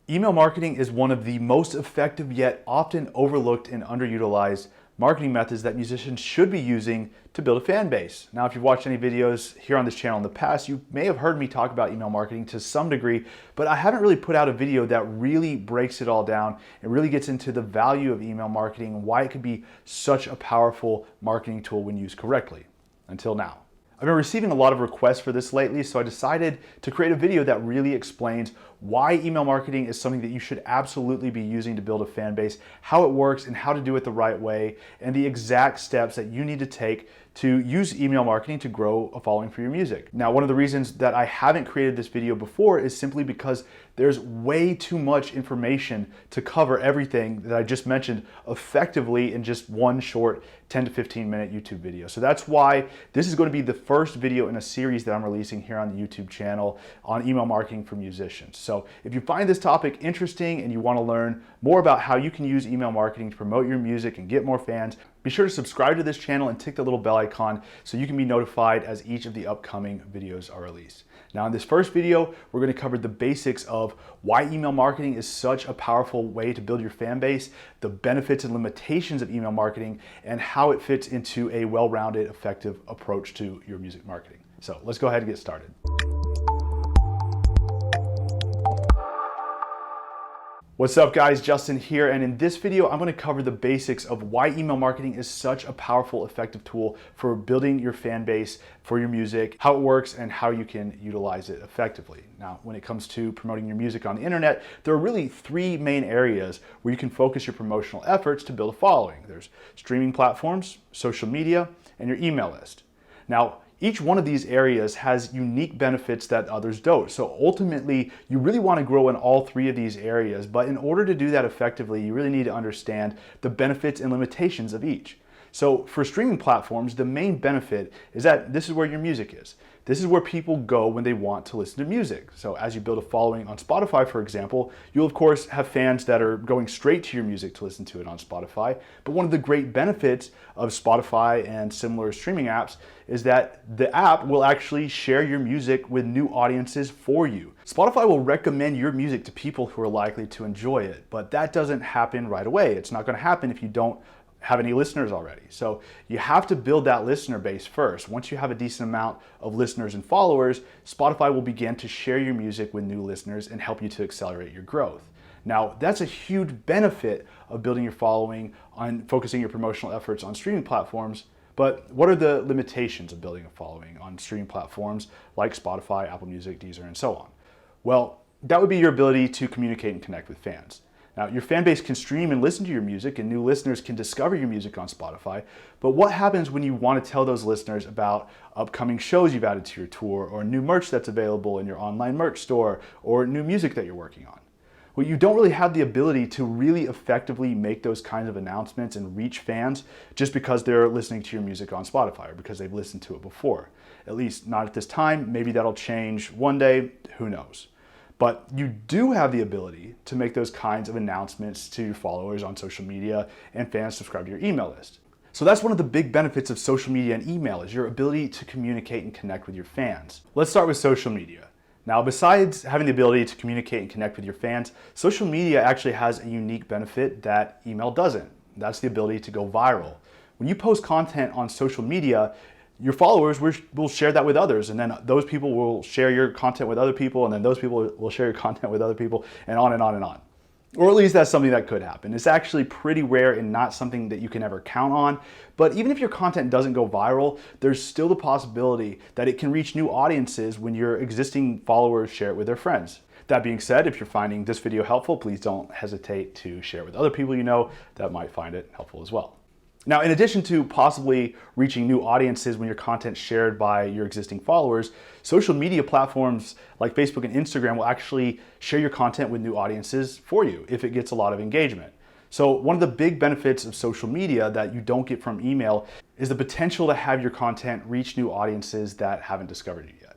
Email marketing is one of the most effective yet often overlooked and underutilized marketing methods that musicians should be using to build a fan base. Now, if you've watched any videos here on this channel in the past, you may have heard me talk about email marketing to some degree, but I haven't really put out a video that really breaks it all down and really gets into the value of email marketing and why it could be such a powerful marketing tool when used correctly, until now. I've been receiving a lot of requests for this lately, so I decided to create a video that really explains why email marketing is something that you should absolutely be using to build a fan base, how it works and how to do it the right way, and the exact steps that you need to take to use email marketing to grow a following for your music. Now, one of the reasons that I haven't created this video before is simply because there's way too much information to cover everything that I just mentioned effectively in just one short 10 to 15 minute YouTube video. So that's why this is going to be the first video in a series that I'm releasing here on the YouTube channel on email marketing for musicians. So if you find this topic interesting and you want to learn more about how you can use email marketing to promote your music and get more fans, be sure to subscribe to this channel and tick the little bell icon so you can be notified as each of the upcoming videos are released. Now, in this first video, we're going to cover the basics of why email marketing is such a powerful way to build your fan base, the benefits and limitations of email marketing, and how it fits into a well-rounded, effective approach to your music marketing. So let's go ahead and get started. What's up guys, Justin here, and in this video I'm going to cover the basics of why email marketing is such a powerful, effective tool for building your fan base for your music, how it works, and how you can utilize it effectively. Now, when it comes to promoting your music on the internet, there are really three main areas where you can focus your promotional efforts to build a following. There's streaming platforms, social media, and your email list. Now, each one of these areas has unique benefits that others don't. So ultimately, you really want to grow in all three of these areas, but in order to do that effectively, you really need to understand the benefits and limitations of each. So for streaming platforms, the main benefit is that this is where your music is. This is where people go when they want to listen to music. So as you build a following on Spotify, for example, you'll of course have fans that are going straight to your music to listen to it on Spotify. But one of the great benefits of Spotify and similar streaming apps is that the app will actually share your music with new audiences for you. Spotify will recommend your music to people who are likely to enjoy it, but that doesn't happen right away. It's not going to happen if you don't have any listeners already. So you have to build that listener base first. Once you have a decent amount of listeners and followers, Spotify will begin to share your music with new listeners and help you to accelerate your growth. Now, that's a huge benefit of building your following on focusing your promotional efforts on streaming platforms. But what are the limitations of building a following on streaming platforms like Spotify, Apple Music, Deezer, and so on? Well, that would be your ability to communicate and connect with fans. Now, your fan base can stream and listen to your music, and new listeners can discover your music on Spotify. But what happens when you want to tell those listeners about upcoming shows you've added to your tour, or new merch that's available in your online merch store, or new music that you're working on? Well, you don't really have the ability to really effectively make those kinds of announcements and reach fans just because they're listening to your music on Spotify or because they've listened to it before. At least not at this time. Maybe that'll change one day, who knows? But you do have the ability to make those kinds of announcements to your followers on social media and fans subscribe to your email list. So that's one of the big benefits of social media and email is your ability to communicate and connect with your fans. Let's start with social media. Now, besides having the ability to communicate and connect with your fans, social media actually has a unique benefit that email doesn't. That's the ability to go viral. When you post content on social media, your followers will share that with others, and then those people will share your content with other people, and then those people will share your content with other people, and on and on and on. Or at least that's something that could happen. It's actually pretty rare and not something that you can ever count on. But even if your content doesn't go viral, there's still the possibility that it can reach new audiences when your existing followers share it with their friends. That being said, if you're finding this video helpful, please don't hesitate to share it with other people you know that might find it helpful as well. Now, in addition to possibly reaching new audiences when your content's shared by your existing followers, social media platforms like Facebook and Instagram will actually share your content with new audiences for you if it gets a lot of engagement. So one of the big benefits of social media that you don't get from email is the potential to have your content reach new audiences that haven't discovered you yet.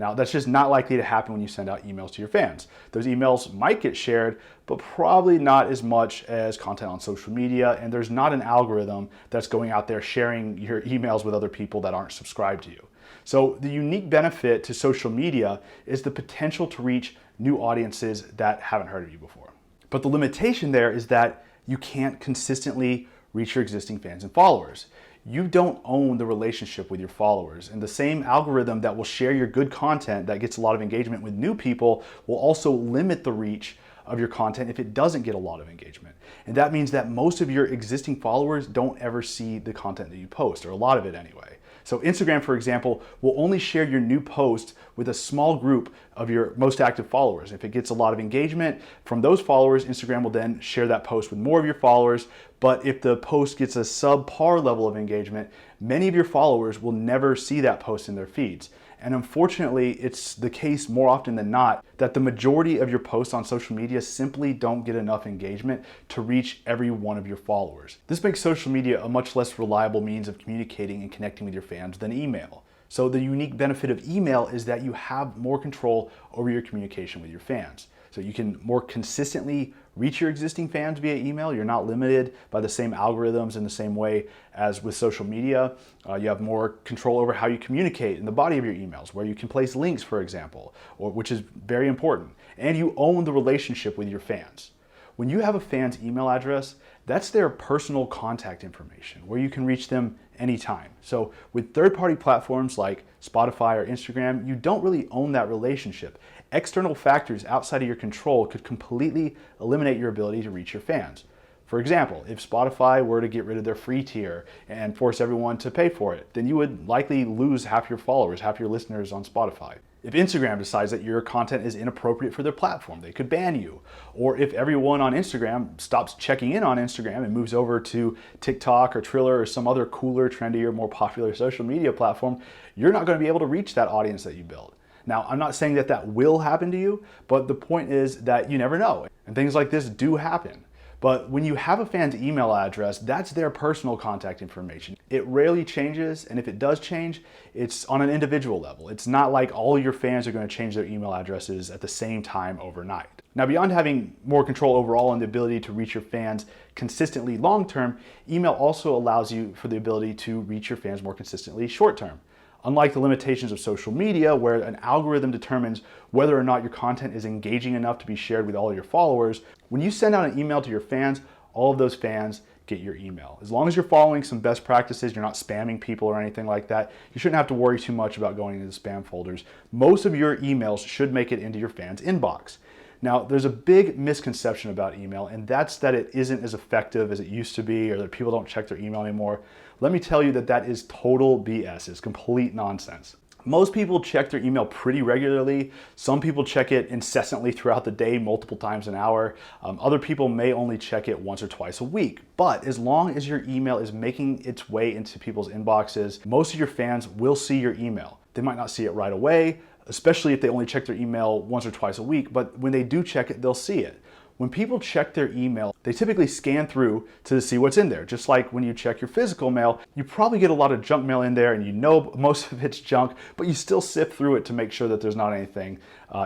Now, that's just not likely to happen when you send out emails to your fans. Those emails might get shared, but probably not as much as content on social media, and there's not an algorithm that's going out there sharing your emails with other people that aren't subscribed to you. So the unique benefit to social media is the potential to reach new audiences that haven't heard of you before. But the limitation there is that you can't consistently reach your existing fans and followers. You don't own the relationship with your followers, and the same algorithm that will share your good content that gets a lot of engagement with new people will also limit the reach of your content if it doesn't get a lot of engagement. And that means that most of your existing followers don't ever see the content that you post, or a lot of it anyway. So Instagram, for example, will only share your new post with a small group of your most active followers. If it gets a lot of engagement from those followers, Instagram will then share that post with more of your followers. But if the post gets a subpar level of engagement, many of your followers will never see that post in their feeds. And unfortunately, it's the case more often than not that the majority of your posts on social media simply don't get enough engagement to reach every one of your followers. This makes social media a much less reliable means of communicating and connecting with your fans than email. So the unique benefit of email is that you have more control over your communication with your fans. So you can more consistently reach your existing fans via email. You're not limited by the same algorithms in the same way as with social media. You have more control over how you communicate in the body of your emails, where you can place links, for example, which is very important. And you own the relationship with your fans. When you have a fan's email address, that's their personal contact information where you can reach them anytime. So with third-party platforms like Spotify or Instagram, you don't really own that relationship. External factors outside of your control could completely eliminate your ability to reach your fans. For example, if Spotify were to get rid of their free tier and force everyone to pay for it, then you would likely lose half your followers, half your listeners on Spotify. If Instagram decides that your content is inappropriate for their platform, they could ban you. Or if everyone on Instagram stops checking in on Instagram and moves over to TikTok or Triller or some other cooler, trendier, more popular social media platform, you're not going to be able to reach that audience that you built. Now, I'm not saying that that will happen to you, but the point is that you never know. And things like this do happen. But when you have a fan's email address, that's their personal contact information. It rarely changes, and if it does change, it's on an individual level. It's not like all your fans are going to change their email addresses at the same time overnight. Now, beyond having more control overall and the ability to reach your fans consistently long-term, email also allows you for the ability to reach your fans more consistently short-term. Unlike the limitations of social media, where an algorithm determines whether or not your content is engaging enough to be shared with all of your followers, when you send out an email to your fans, all of those fans get your email. As long as you're following some best practices, you're not spamming people or anything like that, you shouldn't have to worry too much about going into the spam folders. Most of your emails should make it into your fans' inbox. Now, there's a big misconception about email, and that's that it isn't as effective as it used to be, or that people don't check their email anymore. Let me tell you that that is total BS. It's complete nonsense. Most people check their email pretty regularly. Some people check it incessantly throughout the day, multiple times an hour. Other people may only check it once or twice a week. But as long as your email is making its way into people's inboxes, most of your fans will see your email. They might not see it right away, especially if they only check their email once or twice a week, but when they do check it, they'll see it. When people check their email, they typically scan through to see what's in there. Just like when you check your physical mail, you probably get a lot of junk mail in there and you know most of it's junk, but you still sift through it to make sure that there's not anything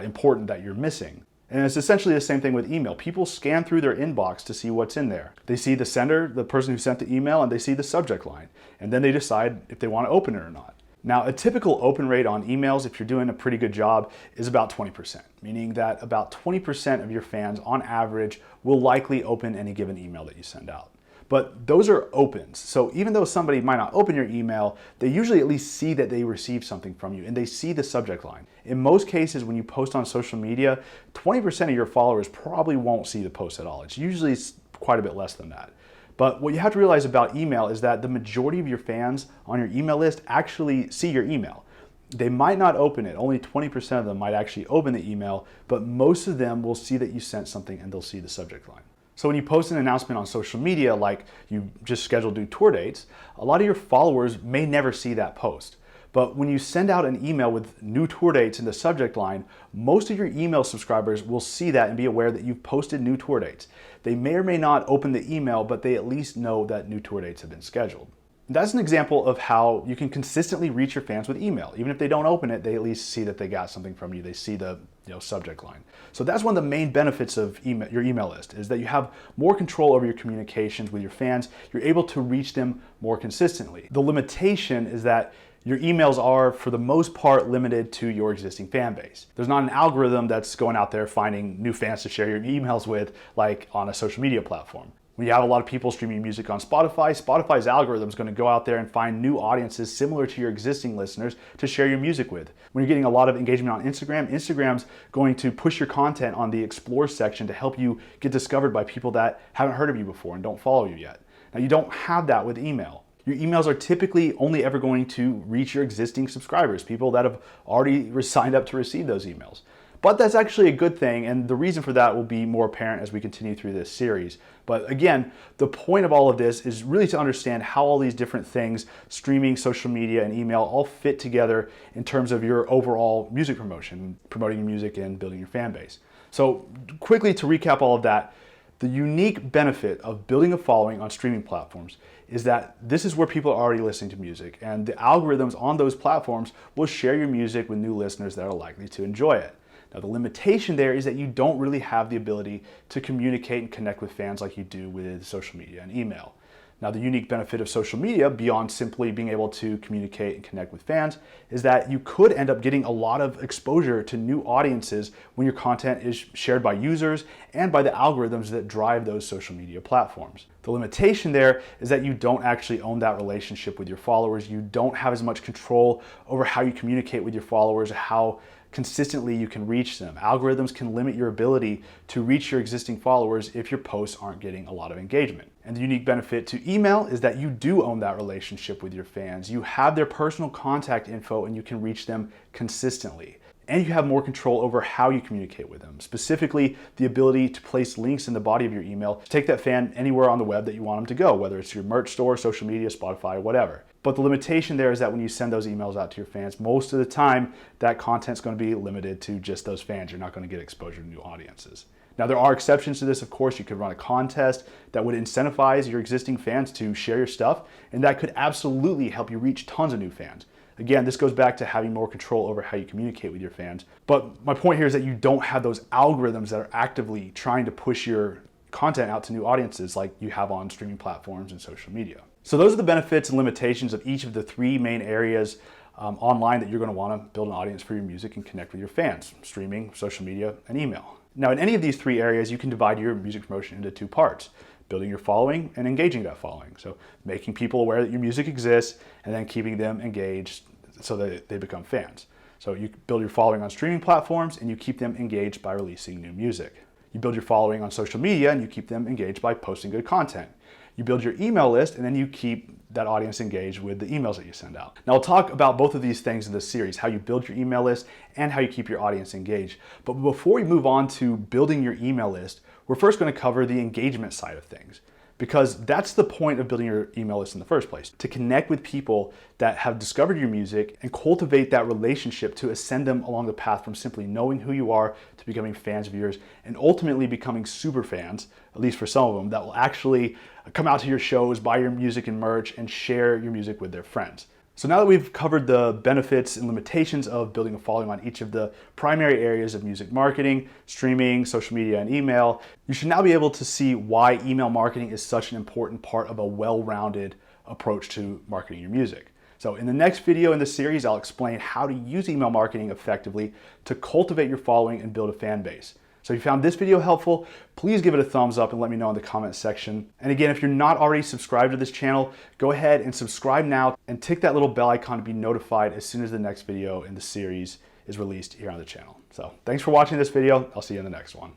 important that you're missing. And it's essentially the same thing with email. People scan through their inbox to see what's in there. They see the sender, the person who sent the email, and they see the subject line. And then they decide if they want to open it or not. Now, a typical open rate on emails, if you're doing a pretty good job, is about 20%, meaning that about 20% of your fans on average will likely open any given email that you send out. But those are opens. So even though somebody might not open your email, they usually at least see that they received something from you and they see the subject line. In most cases, when you post on social media, 20% of your followers probably won't see the post at all. It's usually quite a bit less than that. But what you have to realize about email is that the majority of your fans on your email list actually see your email. They might not open it. Only 20% of them might actually open the email, but most of them will see that you sent something and they'll see the subject line. So when you post an announcement on social media, like you just scheduled new tour dates, a lot of your followers may never see that post. But when you send out an email with new tour dates in the subject line, most of your email subscribers will see that and be aware that you've posted new tour dates. They may or may not open the email, but they at least know that new tour dates have been scheduled. That's an example of how you can consistently reach your fans with email. Even if they don't open it, they at least see that they got something from you. They see the subject line. So that's one of the main benefits of your email list, is that you have more control over your communications with your fans. You're able to reach them more consistently. The limitation is that your emails are, for the most part, limited to your existing fan base. There's not an algorithm that's going out there finding new fans to share your emails with, like on a social media platform. When you have a lot of people streaming music on Spotify, Spotify's algorithm is going to go out there and find new audiences similar to your existing listeners to share your music with. When you're getting a lot of engagement on Instagram, Instagram's going to push your content on the Explore section to help you get discovered by people that haven't heard of you before and don't follow you yet. Now, you don't have that with email. Your emails are typically only ever going to reach your existing subscribers, people that have already signed up to receive those emails. But that's actually a good thing, and the reason for that will be more apparent as we continue through this series. But again, the point of all of this is really to understand how all these different things, streaming, social media, and email, all fit together in terms of your overall music promotion, promoting your music and building your fan base. So quickly to recap all of that, the unique benefit of building a following on streaming platforms is that this is where people are already listening to music, and the algorithms on those platforms will share your music with new listeners that are likely to enjoy it. Now, the limitation there is that you don't really have the ability to communicate and connect with fans like you do with social media and email. Now, the unique benefit of social media, beyond simply being able to communicate and connect with fans, is that you could end up getting a lot of exposure to new audiences when your content is shared by users and by the algorithms that drive those social media platforms. The limitation there is that you don't actually own that relationship with your followers. You don't have as much control over how you communicate with your followers, how consistently you can reach them. Algorithms can limit your ability to reach your existing followers if your posts aren't getting a lot of engagement. And the unique benefit to email is that you do own that relationship with your fans. You have their personal contact info and you can reach them consistently. And you have more control over how you communicate with them. Specifically, the ability to place links in the body of your email to take that fan anywhere on the web that you want them to go, whether it's your merch store, social media, Spotify, whatever. But the limitation there is that when you send those emails out to your fans, most of the time that content's going to be limited to just those fans. You're not going to get exposure to new audiences. Now, there are exceptions to this, of course. You could run a contest that would incentivize your existing fans to share your stuff, and that could absolutely help you reach tons of new fans. Again, this goes back to having more control over how you communicate with your fans. But my point here is that you don't have those algorithms that are actively trying to push your content out to new audiences like you have on streaming platforms and social media. So those are the benefits and limitations of each of the three main areas online that you're going to want to build an audience for your music and connect with your fans: streaming, social media, and email. Now, in any of these three areas, you can divide your music promotion into two parts: building your following and engaging that following. So making people aware that your music exists and then keeping them engaged so that they become fans. So you build your following on streaming platforms and you keep them engaged by releasing new music. You build your following on social media and you keep them engaged by posting good content. You build your email list and then you keep that audience engaged with the emails that you send out. Now, I'll talk about both of these things in this series: how you build your email list and how you keep your audience engaged. But before we move on to building your email list, we're first going to cover the engagement side of things, because that's the point of building your email list in the first place: to connect with people that have discovered your music and cultivate that relationship to ascend them along the path from simply knowing who you are to becoming fans of yours and ultimately becoming super fans, at least for some of them, that will actually come out to your shows, buy your music and merch, and share your music with their friends. So now that we've covered the benefits and limitations of building a following on each of the primary areas of music marketing, streaming, social media, and email, you should now be able to see why email marketing is such an important part of a well-rounded approach to marketing your music. So in the next video in the series, I'll explain how to use email marketing effectively to cultivate your following and build a fan base. So if you found this video helpful, please give it a thumbs up and let me know in the comments section. And again, if you're not already subscribed to this channel, go ahead and subscribe now and tick that little bell icon to be notified as soon as the next video in the series is released here on the channel. So thanks for watching this video. I'll see you in the next one.